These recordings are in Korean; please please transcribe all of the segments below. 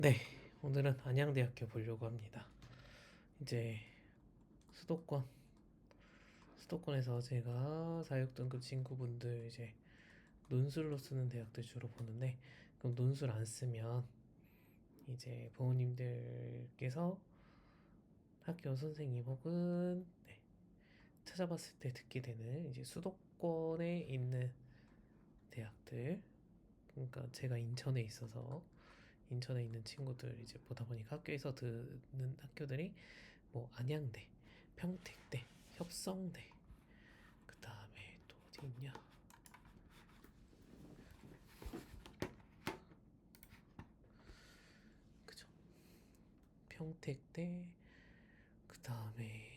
네, 오늘은 안양대학교 보려고 합니다. 이제 수도권, 수도권에서 제가 사육등급 친구분들 이제 논술로 쓰는 대학들 주로 보는데, 그럼 논술 안 쓰면 이제 부모님들께서 학교 선생님 혹은 찾아봤을 때 듣게 되는 이제 수도권에 있는 대학들, 그러니까 제가 인천에 있어서 인천에 있는 친구들 이제 보다 보니까 학교에서 듣는 학교들이 뭐 안양대, 평택대, 협성대, 그 다음에 또 어디 있냐? 그죠? 평택대, 그 다음에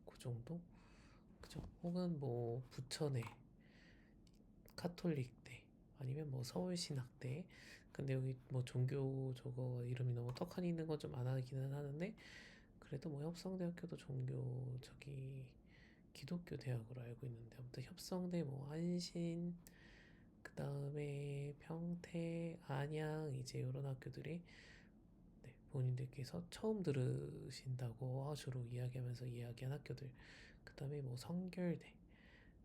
그 정도? 그죠? 혹은 뭐 부천에 카톨릭대, 아니면 뭐 서울신학대. 근데 여기 뭐 종교 저거 이름이 너무 떡하니 있는 건 좀 안 하기는 하는데, 그래도 뭐 협성대학교도 종교 저기 기독교 대학으로 알고 있는데, 아무튼 협성대, 뭐 안신, 그 다음에 평택, 안양, 이제 이런 학교들이 부모님들께서 처음 들으신다고 주로 이야기하면서 이야기한 학교들. 그 다음에 뭐 성결대,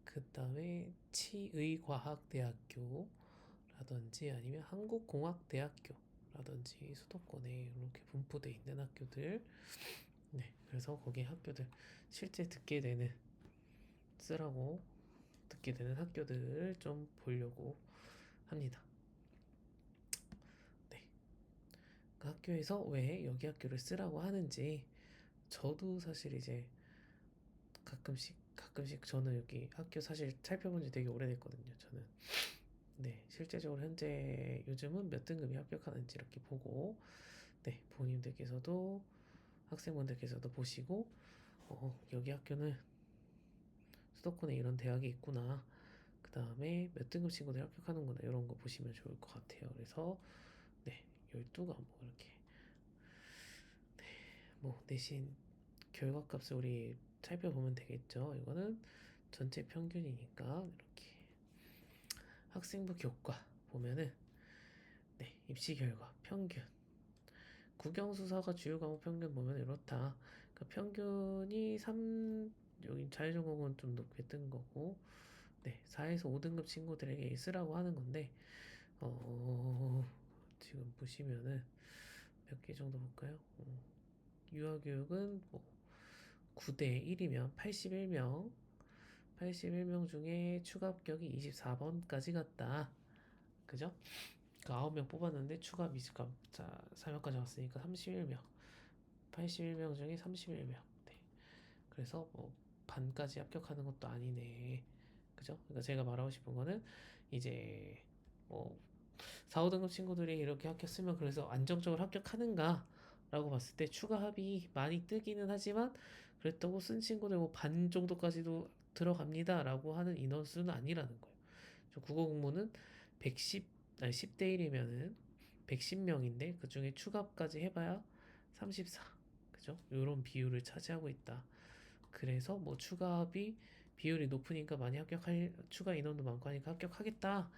그 다음에 치의과학대학교라든지 아니면 한국공학대학교라든지 수도권에 이렇게 분포돼 있는 학교들. 네, 그래서 거기 학교들 실제 쓰라고 듣게 되는 학교들 좀 보려고 합니다. 네, 그 학교에서 왜 여기 학교를 쓰라고 하는지 저도 사실 이제 가끔씩 저는 여기 학교 사실 살펴본 지 되게 오래됐거든요. 저는 실제적으로 현재 요즘은 몇 등급이 합격하는지 이렇게 보고, 부모님들께서도 학생분들께서도 보시고, 여기 학교는 수도권에 이런 대학이 있구나, 그 다음에 몇 등급 친구들이 합격하는구나, 이런 거 보시면 좋을 것 같아요. 그래서 12과목 이렇게 뭐 대신 결과값을 우리 살펴보면 되겠죠. 이거는 전체 평균이니까. 이렇게 학생부 교과 보면은 입시 결과 평균, 국영수사가 주요 과목 평균 보면 이렇다. 그러니까 평균이 3, 여기 자유전공은 좀 높게 뜬 거고, 4에서 5등급 친구들에게 쓰라고 하는 건데, 지금 보시면은 몇 개 정도 볼까요? 유아교육은 뭐 9대 1이면 81명, 81명 중에 추가 합격이 24번까지 갔다. 그죠? 그 9명 뽑았는데 추가 미습가 자 3명까지 왔으니까 31명. 81명 중에 31명. 네. 그래서 뭐 반까지 합격하는 것도 아니네. 그죠? 그러니까 제가 말하고 싶은 거는 이제 뭐 4, 5등급 친구들이 이렇게 합격했으면 그래서 안정적으로 합격하는가? 라고 봤을 때 추가 합이 많이 뜨기는 하지만, 그랬다고 쓴 친구들 뭐 반 정도까지도 들어갑니다 라고 하는 인원수는 아니라는 거예요. 국어 공부는 110, 아니 10대 1이면은 110명인데 그 중에 추가까지 해봐야 34. 그죠? 이런 비율을 차지하고 있다. 그래서 뭐 추가합이 비율이 높으니까 많이 추가 인원도 많고 하니까 합격하겠다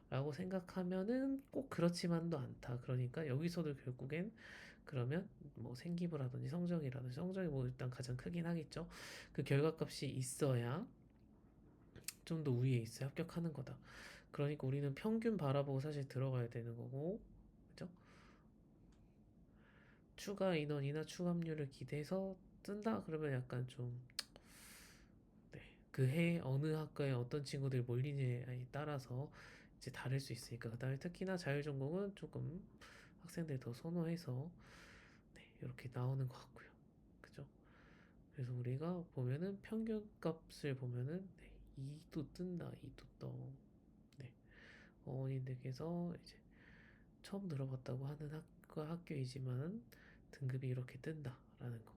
라고 생각하면은 꼭 그렇지만도 않다. 그러니까 여기서도 결국엔 그러면 뭐 생기부라든지 성적이 뭐 일단 가장 크긴 하겠죠. 그 결과값이 있어야 좀 더 위에 있어야 합격하는 거다. 그러니까 우리는 평균 바라보고 사실 들어가야 되는 거고, 그죠? 추가 인원이나 추가합률을 기대해서 뜬다 그러면 약간 좀 그 해 어느 학과에 어떤 친구들이 몰리냐에 따라서 이제 다를 수 있으니까. 그다음에 특히나 자율전공은 조금 학생들이 더 선호해서 이렇게 나오는 것 같고요. 그죠? 그래서 우리가 보면은 평균 값을 보면은 2도 뜬다, 2도 떠. 네. 어머님들께서 이제 처음 들어봤다고 하는 학교이지만 등급이 이렇게 뜬다라는 거.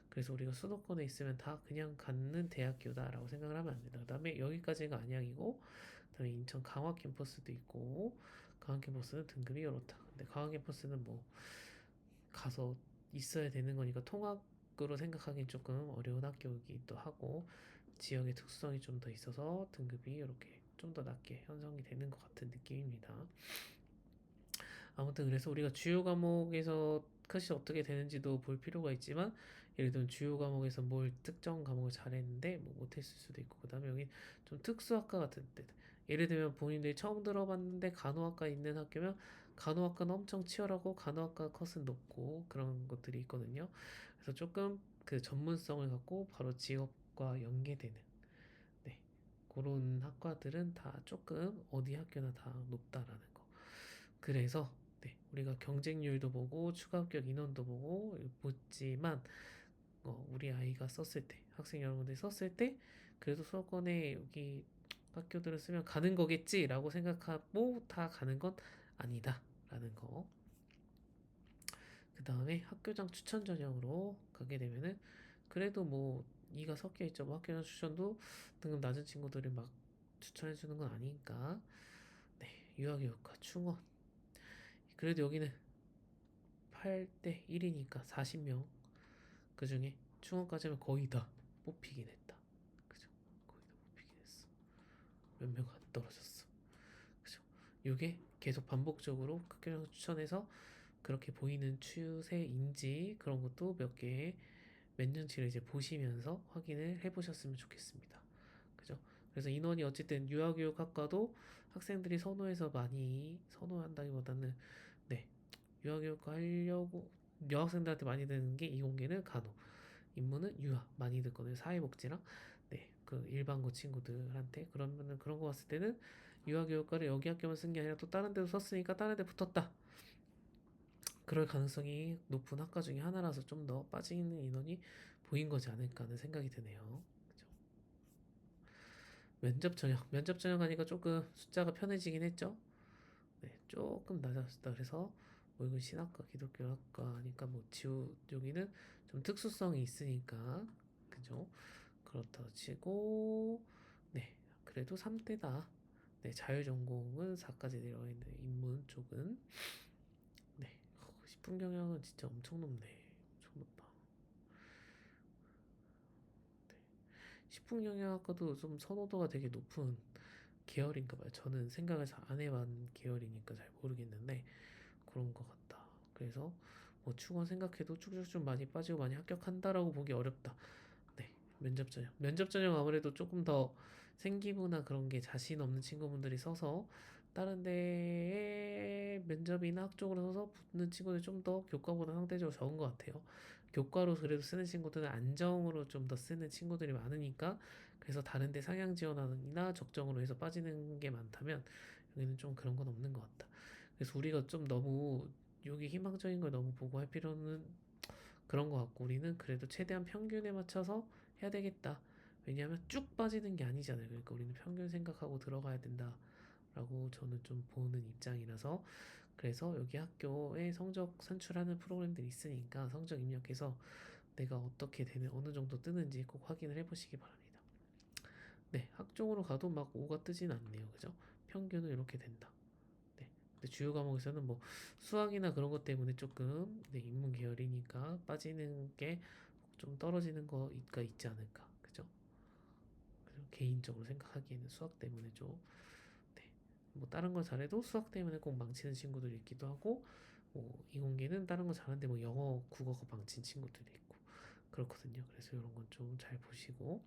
그래서 우리가 수도권에 있으면 다 그냥 갖는 대학교다라고 생각을 하면 안 된다. 그 다음에 여기까지가 안양이고, 그 다음에 인천 강화 캠퍼스도 있고, 강화 캠퍼스는 등급이 이렇다. 근데 강화 캠퍼스는 뭐 가서 있어야 되는 거니까 통학 지역으로 생각하기엔 조금 어려운 학교이기도 하고 지역의 특수성이 좀 더 있어서 등급이 이렇게 좀 더 낮게 형성이 되는 것 같은 느낌입니다. 아무튼 그래서 우리가 주요 과목에서 컷이 어떻게 되는지도 볼 필요가 있지만 예를 들면 주요 과목에서 뭘 특정 과목을 잘했는데 뭐 못했을 수도 있고 그다음에 여기 좀 특수학과 같은 데 예를 들면 본인들이 처음 들어봤는데 간호학과 있는 학교면 간호학과는 엄청 치열하고 간호학과 컷은 높고 그런 것들이 있거든요. 그래서 조금 그 전문성을 갖고 바로 직업과 연계되는 네, 그런 학과들은 다 조금 어디 학교나 다 높다라는 거. 그래서 네, 우리가 경쟁률도 보고 추가 합격 인원도 보고 보지만 우리 아이가 썼을 때 학생 여러분들이 썼을 때 그래도 수도권에 여기 학교들을 쓰면 가는 거겠지라고 생각하고 다 가는 건 아니다라는 거. 그 다음에 학교장 추천 전형으로 가게 되면은 그래도 뭐 이가 섞여 있죠. 뭐 학교장 추천도 등급 낮은 친구들을 막 추천해 주는 건 아니니까. 네, 유아교육과 충원. 그래도 여기는 8대 1이니까 40명. 그 중에 충원까지 하면 거의 다 뽑히긴 했다. 그죠? 거의 다 뽑히긴 했어. 몇 명 안 떨어졌어. 그죠? 요게 계속 반복적으로 학교장 추천해서 그렇게 보이는 추세인지 그런 것도 몇 개, 몇 년치를 이제 보시면서 확인을 해보셨으면 좋겠습니다. 그죠? 그래서 인원이 어쨌든 유아교육학과도 학생들이 선호해서 많이 선호한다기보다는 네, 유아교육과 하려고 여학생들한테 많이 드는 게 이공계는 간호, 인문은 유아 많이 듣거든요. 사회복지랑 네, 그 일반고 친구들한테 그러면은 그런 거 봤을 때는 유아교육과를 여기 학교만 쓴 게 아니라 또 다른 데도 썼으니까 다른 데 붙었다. 그럴 가능성이 높은 학과 중에 하나라서 좀 더 빠지는 인원이 보인 거지 않을까 하는 생각이 드네요. 그죠? 면접 전형 하니까 조금 숫자가 편해지긴 했죠. 네, 조금 낮았다. 그래서 뭐 이건 신학과, 기독교학과 하니까 뭐 지우 여기는 좀 특수성이 있으니까 그죠? 그렇다 치고 네, 그래도 3대다. 네, 자율전공은 4까지 내려와 있는 인문 쪽은 네, 식품 경영은 진짜 엄청 높네. 엄청 높다. 식품영양학과도 좀 선호도가 되게 높은 계열인가 봐요. 저는 생각을 잘 안 해본 계열이니까 잘 모르겠는데 그런 것 같다. 그래서 뭐 충원 생각해도 쭉쭉쭉 많이 빠지고 많이 합격한다라고 보기 어렵다. 네, 면접 전형. 면접 전형 아무래도 조금 더 생기부나 그런 게 자신 없는 친구분들이 써서 다른 데에 면접이나 학종으로 서서 붙는 친구들이 좀 더 교과보다 상대적으로 적은 것 같아요. 교과로 그래도 쓰는 친구들은 안정으로 좀 더 쓰는 친구들이 많으니까 그래서 다른 데 상향 지원이나 적정으로 해서 빠지는 게 많다면 여기는 좀 그런 건 없는 것 같다. 그래서 우리가 좀 너무 여기 희망적인 걸 너무 보고 할 필요는 그런 것 같고 우리는 그래도 최대한 평균에 맞춰서 해야 되겠다. 왜냐하면 쭉 빠지는 게 아니잖아요. 그러니까 우리는 평균 생각하고 들어가야 된다라고 저는 좀 보는 입장이라서 그래서 여기 학교에 성적 산출하는 프로그램들이 있으니까 성적 입력해서 내가 어떻게 되는 어느 정도 뜨는지 꼭 확인을 해보시기 바랍니다. 네, 학종으로 가도 막 5가 뜨진 않네요. 그죠? 평균은 이렇게 된다. 네. 근데 주요 과목에서는 뭐 수학이나 그런 것 때문에 조금 네, 인문 계열이니까 빠지는 게 좀 떨어지는 거가 있지 않을까. 그죠? 그래서 개인적으로 생각하기에는 수학 때문에 좀 네. 뭐 다른 거 잘해도 수학 때문에 꼭 망치는 친구들이 있기도 하고 뭐 이공계는 다른 거 잘하는데 뭐 영어, 국어가 망친 친구들이 있고 그렇거든요. 그래서 이런 건 좀 잘 보시고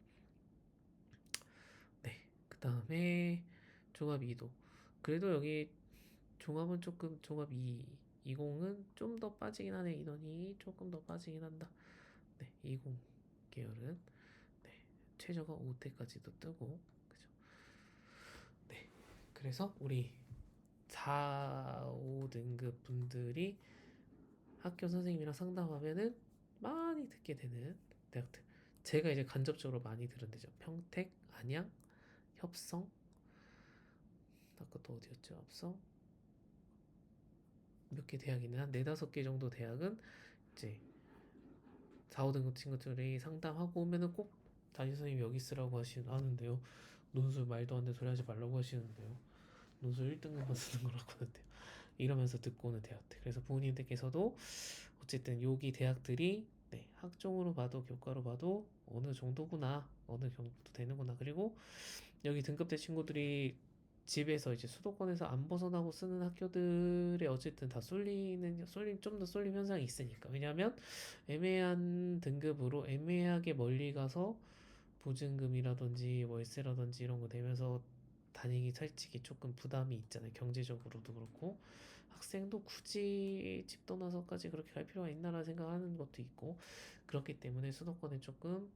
네. 그 다음에 종합 2도. 그래도 여기 종합은 조금 종합 20은 좀 더 빠지긴 하네. 인원이 조금 더 빠지긴 한다. 네, 20 계열은 네, 최저가 5대까지도 뜨고 그죠? 네. 그래서 우리 4, 5등급 분들이 학교 선생님이랑 상담하면은 많이 듣게 되는 대학들. 제가 이제 간접적으로 많이 들은 데죠. 평택, 안양, 협성, 아까 또 어디였죠? 협성 몇 개 대학이 있는 한 네다섯 개 정도 대학은 이제 4, 5등급 친구들이 상담하고 오면은 꼭 담임 선생님 여기 쓰라고 하시는데요. 논술 말도 안 되는 소리 하지 말라고 하시는데요. 논술 1등급만 쓰는 거라고 하는데요. 이러면서 듣고 오는 대학들. 그래서 부모님들께서도 어쨌든 여기 대학들이 네, 학종으로 봐도 교과로 봐도 어느 정도구나, 어느 정도 되는구나. 그리고 여기 등급대 친구들이 집에서 이제 수도권에서 안 벗어나고 쓰는 학교들에 어쨌든 다 좀 더 쏠림 현상이 있으니까. 왜냐하면 애매한 등급으로 애매하게 멀리 가서 보증금이라든지 월세라든지 이런 거 내면서 다니기 솔직히 조금 부담이 있잖아요. 경제적으로도 그렇고 학생도 굳이 집 떠나서까지 그렇게 갈 필요가 있나라는 생각하는 것도 있고 그렇기 때문에 수도권에 조금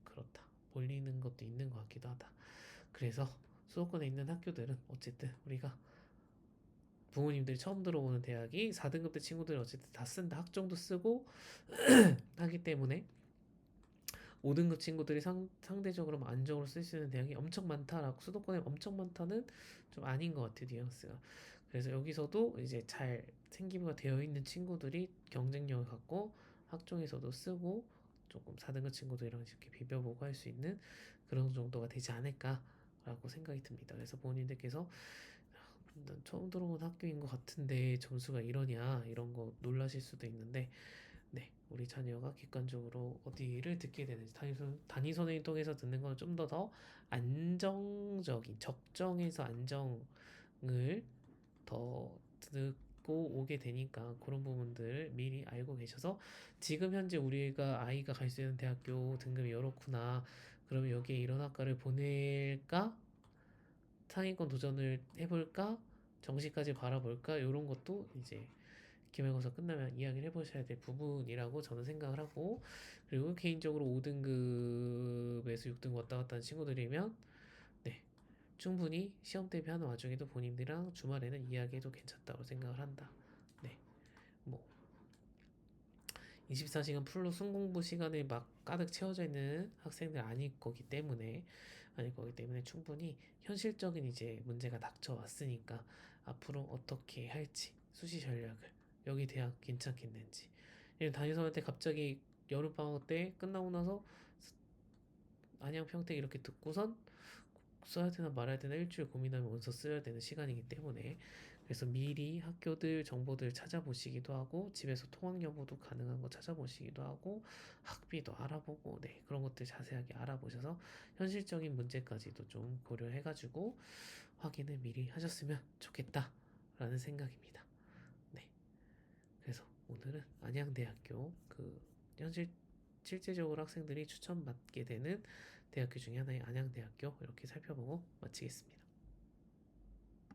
그렇다. 몰리는 것도 있는 것 같기도 하다. 그래서 수도권에 있는 학교들은 어쨌든 우리가 부모님들이 처음 들어오는 대학이 4등급대 친구들이 어쨌든 다 쓴다. 학종도 쓰고 하기 때문에 5등급 친구들이 상대적으로 안정으로 쓸 수 있는 대학이 엄청 많다라고 수도권에 엄청 많다는 좀 아닌 것 같아요 뉘앙스가. 그래서 여기서도 이제 잘 생기부가 되어 있는 친구들이 경쟁력을 갖고 학종에서도 쓰고 조금 4등급 친구들이랑 이렇게 비벼보고 할 수 있는 그런 정도가 되지 않을까라고 생각이 듭니다. 그래서 부모님들께서 난 처음 들어온 학교인 것 같은데 점수가 이러냐 이런 거 놀라실 수도 있는데 네, 우리 자녀가 객관적으로 어디를 듣게 되는지 단위 선행을 통해서 듣는 건 좀 더 안정적인 적정해서 안정을 더 듣고 오게 되니까 그런 부분들을 미리 알고 계셔서 지금 현재 우리가 아이가 갈 수 있는 대학교 등급이 이렇구나. 그러면 여기에 이런 학과를 보낼까? 상위권 도전을 해볼까? 정시까지 바라볼까? 이런 것도 이제 기말고사 끝나면 이야기를 해보셔야 될 부분이라고 저는 생각을 하고 그리고 개인적으로 5등급에서 6등급 왔다 갔다 하는 친구들이면 네 충분히 시험 대비하는 와중에도 본인들이랑 주말에는 이야기해도 괜찮다고 생각을 한다. 네, 뭐 24시간 풀로 순공부 시간에 막 가득 채워져 있는 학생들 아닐 거기 때문에 충분히 현실적인 이제 문제가 닥쳐왔으니까 앞으로 어떻게 할지 수시 전략을 여기 대학 괜찮겠는지 담임선생한테 갑자기 여름방학 때 끝나고 나서 안양 평택 이렇게 듣고선 써야 되나 말아야 되나 일주일 고민하면 원서 써야 되는 시간이기 때문에 그래서 미리 학교들 정보들 찾아보시기도 하고 집에서 통학 여부도 가능한 거 찾아보시기도 하고 학비도 알아보고 네 그런 것들 자세하게 알아보셔서 현실적인 문제까지도 좀 고려해가지고 확인을 미리 하셨으면 좋겠다라는 생각입니다. 네 그래서 오늘은 안양대학교 그 현실 실제적으로 학생들이 추천받게 되는 대학교 중에 하나인 안양대학교 이렇게 살펴보고 마치겠습니다.